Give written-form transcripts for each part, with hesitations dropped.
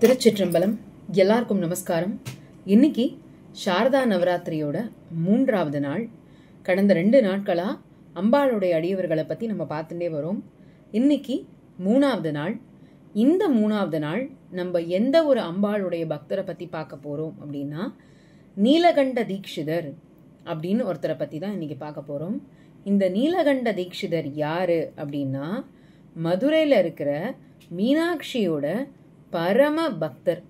திருச்சிற்றம்பலம். எல்லாருக்கும் நமஸ்காரம். இன்னைக்கு சாரதா நவராத்திரியோட 3வது நாள். கடந்த 2 நாட்களா அம்பாளுடைய அடியவர்களை பத்தி நம்ம பார்த்துட்டே வரோம். இன்னைக்கு 3வது நாள். இந்த 3வது நாள் நம்ம எந்த ஒரு அம்பாளுடைய பக்தரை பத்தி பார்க்க போறோம் அப்படின்னா, நீலகண்ட தீக்ஷிதர் அப்படின்னு ஒருத்தரை பத்தி தான் இன்னைக்கு பார்க்க போறோம். இந்த நீலகண்ட தீக்ஷிதர் யாரு அப்படின்னா, மதுரையில இருக்கிற மீனாட்சியோட பரம பக்தர்.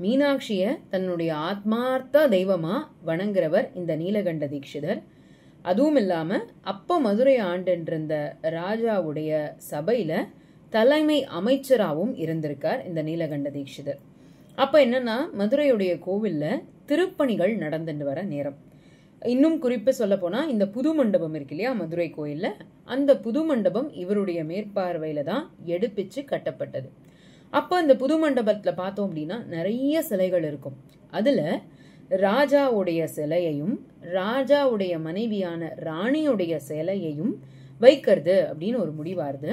மீனாட்சிய தன்னுடைய ஆத்மார்த்த தெய்வமா வணங்குறவர் இந்த நீலகண்ட தீக்ஷிதர். அதுவும் இல்லாம அப்ப மதுரை ஆண்டிருந்த ராஜாவுடைய சபையில தலைமை அமைச்சராகவும் இருந்திருக்கார் இந்த நீலகண்ட தீக்ஷிதர். அப்ப என்னன்னா, மதுரையுடைய கோவில்ல திருப்பணிகள் நடந்துட்டு வர நேரம். இன்னும் குறிப்பு சொல்ல போனா, இந்த புது மண்டபம் இருக்கு இல்லையா மதுரை கோயில்ல, அந்த புது மண்டபம் இவருடைய மேற்பார்வையில தான் எடுப்பிச்சு கட்டப்பட்டது. அப்ப இந்த புது மண்டபத்துல பார்த்தோம் அப்படின்னா நிறைய சிலைகள் இருக்கும். அதுல ராஜாவுடைய சிலையையும் ராஜாவுடைய மனைவியான ராணியுடைய சிலையையும் வைக்கிறது அப்படின்னு ஒரு முடிவாருது.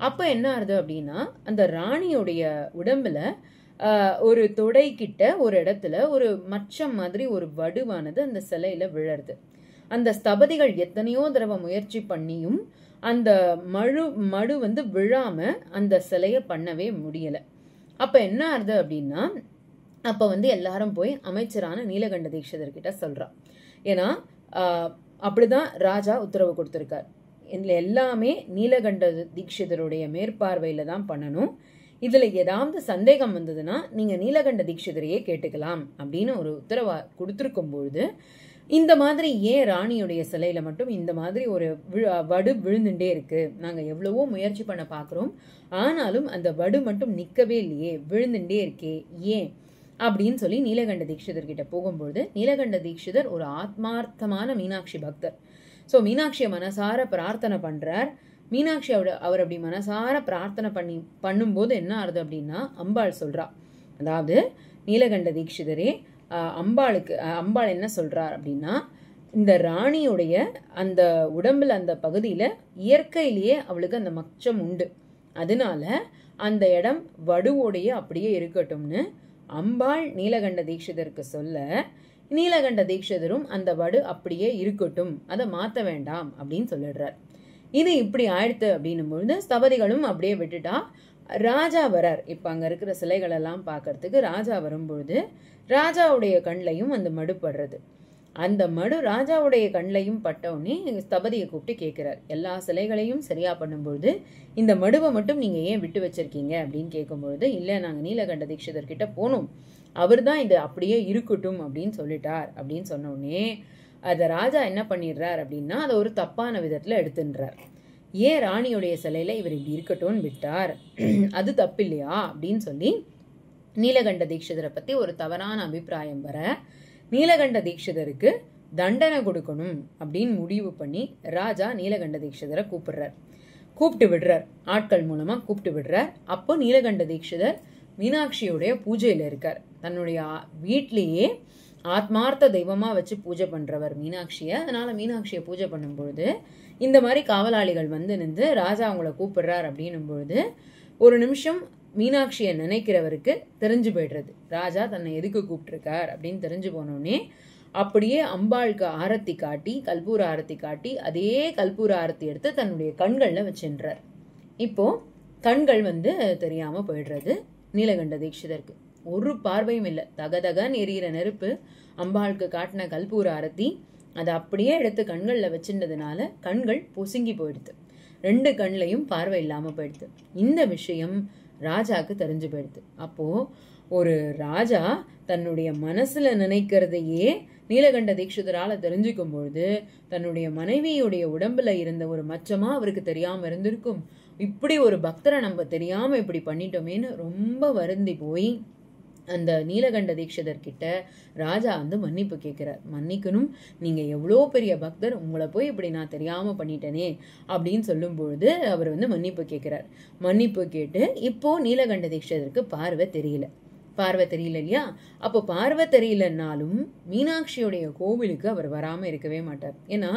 அப்ப என்ன ஆறுது அப்படின்னா, அந்த ராணியுடைய உடம்புல ஒரு தொடை கிட்ட ஒரு இடத்துல ஒரு மச்சம் மாதிரி ஒரு வடுவானது அந்த சிலையில விழருது. அந்த ஸ்தபதிகள் எத்தனையோ தடவை முயற்சி பண்ணியும் அந்த மடு வந்து விழாம அந்த சிலைய பண்ணவே முடியல. அப்ப என்ன ஆறுது அப்படின்னா, அப்ப வந்து எல்லாரும் போய் அமைச்சரான நீலகண்ட தீக்ஷிதர் கிட்ட சொல்றா. ஏன்னா அப்படிதான் ராஜா உத்தரவு கொடுத்திருக்கார். இதுல எல்லாமே நீலகண்ட தீக்ஷிதருடைய மேற்பார்வையில தான் பண்ணணும். இதுல ஏதாவது சந்தேகம் வந்ததுன்னா நீங்க நீலகண்ட தீக்ஷிதரையே கேட்டுக்கலாம் அப்படின்னு ஒரு உத்தரவா கொடுத்திருக்கும் பொழுது, இந்த மாதிரி ஏன் ராணியுடைய சிலையில மட்டும் இந்த மாதிரி ஒரு வடு விழுந்துட்டே இருக்கு, நாங்க எவ்வளவோ முயற்சி பண்ண பாக்குறோம், ஆனாலும் அந்த வடு மட்டும் நிக்கவே இல்லையே, விழுந்துட்டே இருக்கே, ஏன் அப்படின்னு சொல்லி நீலகண்ட தீக்ஷிதர் கிட்ட போகும்பொழுது, நீலகண்ட தீக்ஷிதர் ஒரு ஆத்மார்த்தமான மீனாட்சி பக்தர். சோ மீனாட்சியை மனசார பிரார்த்தனை பண்றார். மீனாட்சி அவர் அப்படி மனசார பிரார்த்தனை பண்ணும்போது என்ன ஆறுது அப்படின்னா, அம்பாள் சொல்றா, அதாவது நீலகண்ட தீக்ஷிதரே, அம்பாள் என்ன சொல்றார் அப்படின்னா, இந்த ராணியுடைய அந்த உடம்புல அந்த பகுதியில இயற்கையிலேயே அவளுக்கு அந்த மச்சம் உண்டு, அதனால அந்த இடம் வடுவோடைய அப்படியே இருக்கட்டும்னு அம்பாள் நீலகண்ட தீக்ஷிதருக்கு சொல்ல, நீலகண்ட தீக்ஷிதரும் அந்த வடு அப்படியே இருக்கட்டும், அதை மாத்த வேண்டாம் அப்படின்னு சொல்லிடுறார். இது இப்படி ஆயிடுத்து அப்படின்னும் பொழுது ஸ்தபதிகளும் அப்படியே விட்டுட்டா. ராஜா வரார். இப்ப அங்க இருக்கிற சிலைகள் எல்லாம் பாக்கிறதுக்கு ராஜா வரும்பொழுது ராஜாவுடைய கண்லையும் அந்த மடு படுறது. அந்த மடு ராஜாவுடைய கண்லையும் பட்டவுடனே ஸ்தபதியை கூப்பிட்டு கேட்கிறார், எல்லா சிலைகளையும் சரியா பண்ணும்பொழுது இந்த மடுவை மட்டும் நீங்க ஏன் விட்டு வச்சிருக்கீங்க அப்படின்னு கேட்கும்பொழுது, இல்ல நாங்க நீலகண்ட தீக்ஷிதர் கிட்ட போனோம், அவர் தான் இது அப்படியே இருக்கட்டும் அப்படின்னு சொல்லிட்டார் அப்படின்னு சொன்ன உடனே அதை ராஜா என்ன பண்ணிடுறார் அப்படின்னா, அதை ஒரு தப்பான விதத்துல எடுத்துன்றார். ஏன் ராணியுடைய சிலையில இவர் இப்படி இருக்கட்டும்னு விட்டார், அது தப்பு இல்லையா அப்படின்னு சொல்லி நீலகண்ட தீக்ஷிதரை பத்தி ஒரு தவறான அபிப்பிராயம் வர, நீலகண்ட தீக்ஷிதருக்கு தண்டனை கொடுக்கணும் அப்படின்னு முடிவு பண்ணி ராஜா நீலகண்ட தீக்ஷிதரை கூப்பிட்டு விடுறார். ஆட்கள் மூலமா கூப்பிட்டு விடுறார். அப்போ நீலகண்ட தீக்ஷிதர் மீனாட்சியுடைய பூஜையில இருக்கார். தன்னுடைய வீட்லேயே ஆத்மார்த்த தெய்வமா வச்சு பூஜை பண்றவர் மீனாட்சிய. அதனால மீனாட்சியை பூஜை பண்ணும் பொழுது இந்த மாதிரி காவலாளிகள் வந்து நின்று ராஜா அவங்கள கூப்பிடுறார் அப்படின்னும் பொழுது, ஒரு நிமிஷம் மீனாட்சியை நினைக்கிறவருக்கு தெரிஞ்சு போயிடுறது, ராஜா தன்னை எதுக்கு கூப்பிட்டுருக்கார் அப்படின்னு தெரிஞ்சு போனோடனே அப்படியே அம்பாளுக்கு ஆரத்தி காட்டி, கல்பூர ஆரத்தி காட்டி, அதே கல்பூர ஆரத்தி எடுத்து தன்னுடைய கண்கள்ல வச்சுன்றார். இப்போ கண்கள் வந்து தெரியாம போயிடுறது நீலகண்ட தீக்ஷிதருக்கு. ஒரு பார்வையும் இல்லை. தகதகன்னு எரியிற நெருப்பு அம்பாளுக்கு காட்டின கல்பூர ஆரத்தி அதை அப்படியே எடுத்து கண்கள்ல வச்சுட்டதுனால கண்கள் பொசுங்கி போயிடுது. 2 கண்லையும் பார்வை இல்லாம போயிடுது. இந்த விஷயம் ராஜாக்கு தெரிஞ்சு போயிடுது. அப்போ ஒரு ராஜா தன்னுடைய மனசுல நினைக்கிறதையே நீலகண்ட தீக்ஷிதரால தெரிஞ்சுக்கும் பொழுது, தன்னுடைய மனைவியுடைய உடம்புல இருந்த ஒரு மச்சமா அவருக்கு தெரியாம இருந்திருக்கும். இப்படி ஒரு பக்தரை நம்ம தெரியாம இப்படி பண்ணிட்டோமேன்னு ரொம்ப வருந்தி போய் அந்த நீலகண்ட தீக்ஷிதர் கிட்ட ராஜா வந்து மன்னிப்பு கேட்கிறார். மன்னிக்கணும், நீங்க எவ்வளோ பெரிய பக்தர், உங்களை போய் இப்படி நான் தெரியாம பண்ணிட்டேனே அப்படின்னு சொல்லும் பொழுது அவர் வந்து மன்னிப்பு கேட்கிறார். மன்னிப்பு கேட்டு இப்போ நீலகண்ட தீக்ஷிதருக்கு பார்வை தெரியல. பார்வை தெரியல இல்லையா? அப்போ பார்வை தெரியலன்னாலும் மீனாட்சியுடைய கோவிலுக்கு அவர் வராம இருக்கவே மாட்டார். ஏன்னா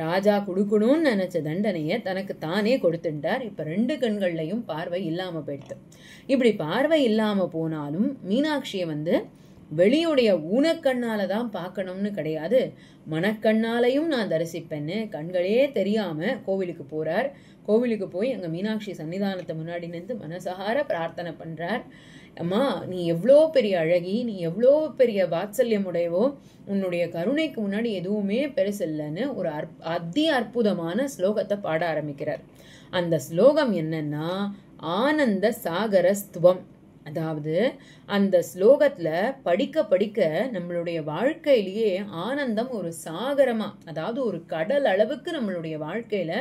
ராஜா கொடுக்கணும்னு நினைச்ச தண்டனைய தனக்கு தானே கொடுத்துட்டார். இப்ப 2 கண்கள்லையும் பார்வை இல்லாம போயிடுது. இப்படி பார்வை இல்லாம போனாலும் மீனாட்சியை வெளியுடைய ஊனக்கண்ணால தான் பார்க்கணும்னு கிடையாது, மனக்கண்ணாலையும் நான் தரிசிப்பேன்னு கண்களே தெரியாம கோவிலுக்கு போறார். கோவிலுக்கு போய் அங்க மீனாட்சி சன்னிதானத்தை முன்னாடி நின்று மனசார பிரார்த்தனை பண்றார். அம்மா, நீ எவ்வளோ பெரிய அழகி, நீ எவ்வளோ பெரிய வாத்சல்யம் உடையவோ, உன்னுடைய கருணைக்கு முன்னாடி எதுவுமே பெருசில்லைன்னு ஒரு அதி அற்புதமான ஸ்லோகத்தை பாட ஆரம்பிக்கிறார். அந்த ஸ்லோகம் என்னன்னா ஆனந்த சாகரஸ்துவம். அதாவது அந்த ஸ்லோகத்துல படிக்க படிக்க நம்மளுடைய வாழ்க்கையிலேயே ஆனந்தம் ஒரு சாகரமா, அதாவது ஒரு கடல் அளவுக்கு நம்மளுடைய வாழ்க்கையில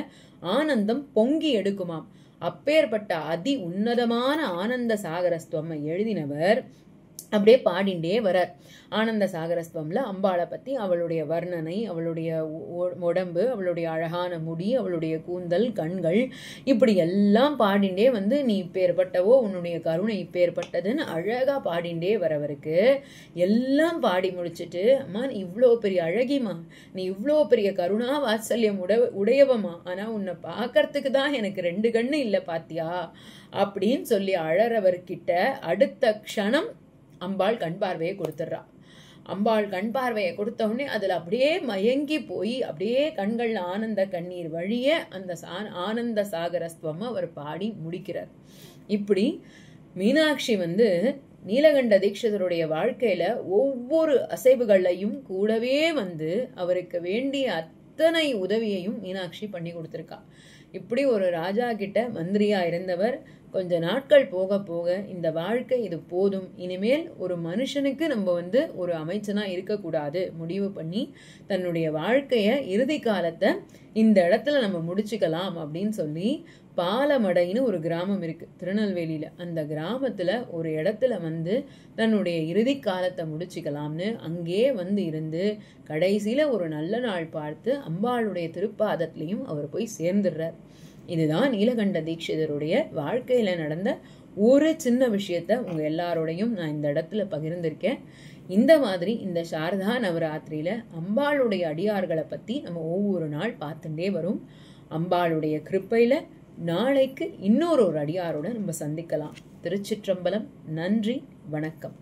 ஆனந்தம் பொங்கி எடுக்குமாம். அப்பேற்பட்ட அதி உன்னதமான ஆனந்த சாகரஸ்துவம் எழுதினவர் அப்படியே பாடிண்டே வரார். ஆனந்த சாகரஸ்துவம்ல அம்பாளை பத்தி அவளுடைய வர்ணனை, அவளுடைய உடம்பு, அவளுடைய அழகான முடி, அவளுடைய கூந்தல், கண்கள், இப்படி எல்லாம் பாடிண்டே நீ இப்பேற்பட்டவோ, உன்னுடைய கருணை இப்பேற்பட்டதுன்னு அழகா பாடிண்டே வரவருக்கு எல்லாம் பாடி முடிச்சுட்டு, அம்மா நீ இவ்வளோ பெரிய அழகிமா, நீ இவ்வளோ பெரிய கருணா வாத்சல்யம் உடையவமா, ஆனா உன்னை பார்க்கறதுக்கு தான் எனக்கு 2 கண்ணு இல்லை பாத்தியா அப்படின்னு சொல்லி அழறவர்கிட்ட அடுத்த க்ஷணம் அம்பாள் கண் பார்வையை கொடுத்துட்றா. அம்பாள் கண் பார்வையை கொடுத்த உடனே அதுல அப்படியே மயங்கி போய் அப்படியே கண்கள்ல ஆனந்த கண்ணீர் வழிய அந்த ஆனந்த சாகரஸ்துவமா அவர் பாடி முடிக்கிறார். இப்படி மீனாட்சி நீலகண்ட தீட்சிதருடைய வாழ்க்கையில ஒவ்வொரு அசைவுகளையும் கூடவே அவருக்கு வேண்டிய அத்தனை உதவியையும் மீனாட்சி பண்ணி கொடுத்திருக்கா. இப்படி ஒரு ராஜா கிட்ட மந்திரியா இருந்தவர் கொஞ்ச நாட்கள் போக போக இந்த வாழ்க்கை இது போதும், இனிமேல் ஒரு மனுஷனுக்கு நம்ம ஒரு அமைச்சனா இருக்கக்கூடாது முடிவு பண்ணி தன்னுடைய வாழ்க்கைய இறுதி காலத்தை இந்த இடத்துல நம்ம முடிச்சுக்கலாம் அப்படின்னு சொல்லி பாலமடைன்னு ஒரு கிராமம் இருக்கு திருநெல்வேலியில. அந்த கிராமத்துல ஒரு இடத்துல தன்னுடைய இறுதி காலத்தை முடிச்சுக்கலாம்னு அங்கே இருந்து கடைசியில ஒரு நல்ல நாள் பார்த்து அம்பாளுடைய திருப்பாதத்திலையும் அவர் போய் சேர்ந்துடுறார். இதுதான் நீலகண்ட தீட்சிதருடைய வாழ்க்கையில நடந்த ஒரு சின்ன விஷயத்த உங்க எல்லாரோடையும் நான் இந்த இடத்துல பகிர்ந்திருக்கேன். இந்த மாதிரி இந்த சாரதா நவராத்திரியில அம்பாளுடைய அடியார்களை பத்தி நம்ம ஒவ்வொரு நாள் பார்த்துட்டே வரும். அம்பாளுடைய கிருப்பையில நாளைக்கு இன்னொரு அடியாரோட நம்ம சந்திக்கலாம். திருச்சிற்றம்பலம். நன்றி, வணக்கம்.